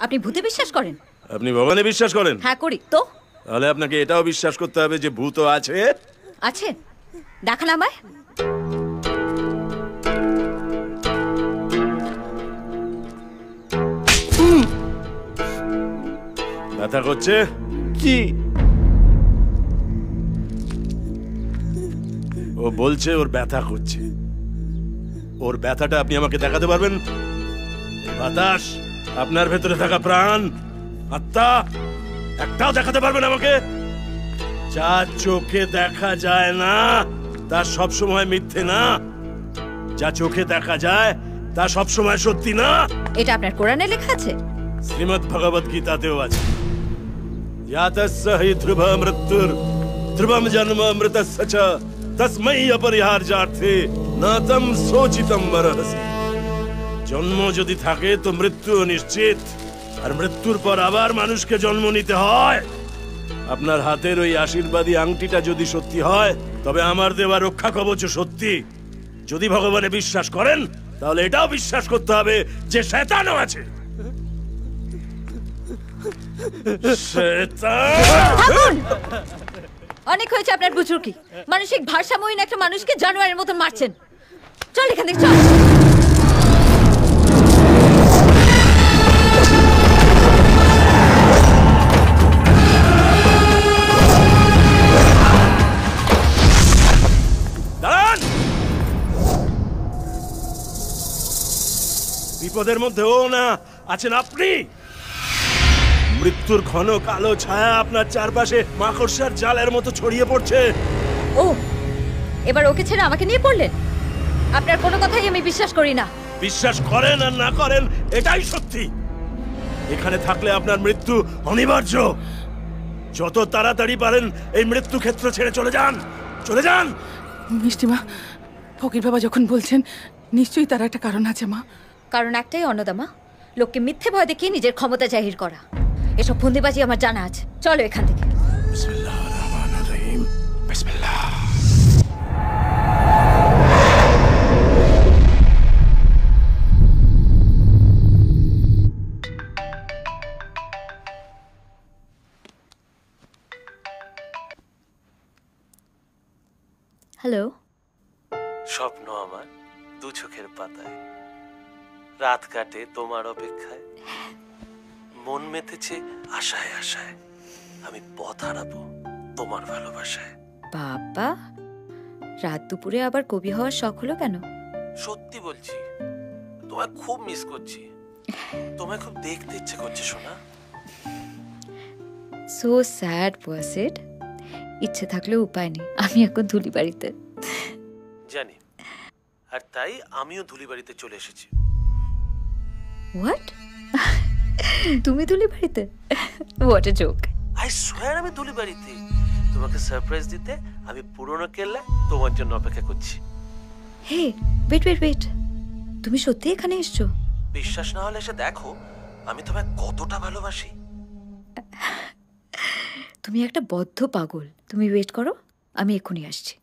আপনি ভূতে বিশ্বাস করেন? আপনি ভগবানে বিশ্বাস করেন? হ্যাঁ করি। তো তাহলে আপনাকে এটাও বিশ্বাস করতে হবে যে ভূত আছে। আছে, দেখান আমায়। ব্যথা করছে? জি। ও বলছে ওর ব্যথা করছে। ওর ব্যথাটা আপনি আমাকে দেখাতে পারবেন? বাতাস, আপনার ভেতরে থাকা প্রাণ, আত্মা, একটাও দেখাতে পারবেন আমাকে? যা চোখে দেখা যায় না তা সব সময় মিথ্যে না, যা চোখে দেখা যায় তা সব সময় সত্যি না। এটা আপনার কোরআনে লেখা আছে? শ্রীমদ্ ভগবদ গীতাতেও আছে। यातस्य हि ध्रुव मृत्युर ध्रुवम जन्म अमृतस्य च तस्मै अपरिहार्यार्थे न तम सोचितम मरहसि। জন্ম যদি থাকে তো মৃত্যু নিশ্চিত, আর মৃত্যুর পর আবার মানুষকে জন্ম নিতে হয়। আপনার হাতের ওই আশীর্বাদী আংটিটা যদি সত্যি হয় তবে আমার দেওয়া রক্ষা কবচ সত্যি। যদি ভগবানে বিশ্বাস করেন তাহলে এটাও বিশ্বাস করতে হবে যে শয়তানও আছে। অনেক হয়েছে আপনার বুঝুকি। মানসিক ভারসাম্যহীন একটা মানুষকে জানোয়ারের মতো মারছেন। চল এখান থেকে, চল। বিপদের মধ্যে ও না, আছেন আপনি। মৃত্যুর ঘন কালো ছায়া আপনার চারপাশে মাকড়সার জালের মতো ছড়িয়ে পড়ছে। ও, এবার ওকে ছেড়ে আমাকে নিয়ে পড়লেন? আপনার কোনো কথাই আমি বিশ্বাস করি না। বিশ্বাস করেন আর না করেন এটাই সত্যি। এখানে থাকলে আপনার মৃত্যু অনিবার্য। যত তাড়াতাড়ি পারেন এই মৃত্যু ক্ষেত্র ছেড়ে চলে যান, চলে যান। মিষ্টিমা, ফকির বাবা যখন বলছেন নিশ্চয়ই তার একটা কারণ আছে মা। কারণ একটাই অন্নদামা, লোককে মিথ্যে ভয় দেখিয়ে নিজের ক্ষমতা জাহির করা। এসব ফন্দিবাজি আমার জানা আছে। চলো এখান থেকে। বিসমিল্লাহির রহমানির রহিম। বিসমিল্লাহ। হ্যালো। স্বপ্ন আমার দু চোখের পাতায়, রাত কাটে তোমার অপেক্ষায়, মন মেতেছে আশায় আশায়, আমি পথ হারাবো তোমার ভালোবাসায়। বাবা, রাত দুপুরে আবার কবি হওয়ার শখ হলো কেন? সত্যি বলছি, তোমায় খুব মিস করছি, তোমায় খুব দেখতে ইচ্ছে করছে সোনা। সো স্যাড ওয়াজ। ইচ্ছে থাকলেও উপায় নেই, আমি এখন ধুলি বাড়িতে। জানি, আর তাই আমিও ধুলি বাড়িতে চলে এসেছি। হোয়াট? তুমি ধুলি বাড়িতে? What a joke. I swear আমি ধুলি বাড়িতে। তোমাকে সারপ্রাইজ দিতে আমি পুরনো কেল্লা তোমার জন্য অপেক্ষা করছি। হে, ওয়েট ওয়েট ওয়েট, তুমি সত্যি এখানে এসছো? বিশ্বাস না হলে এসে দেখো আমি তোমায় কতটা ভালোবাসি। তুমি একটা বদ্ধ পাগল। তুমি ওয়েট করো, আমি এক্ষুনি আসছি।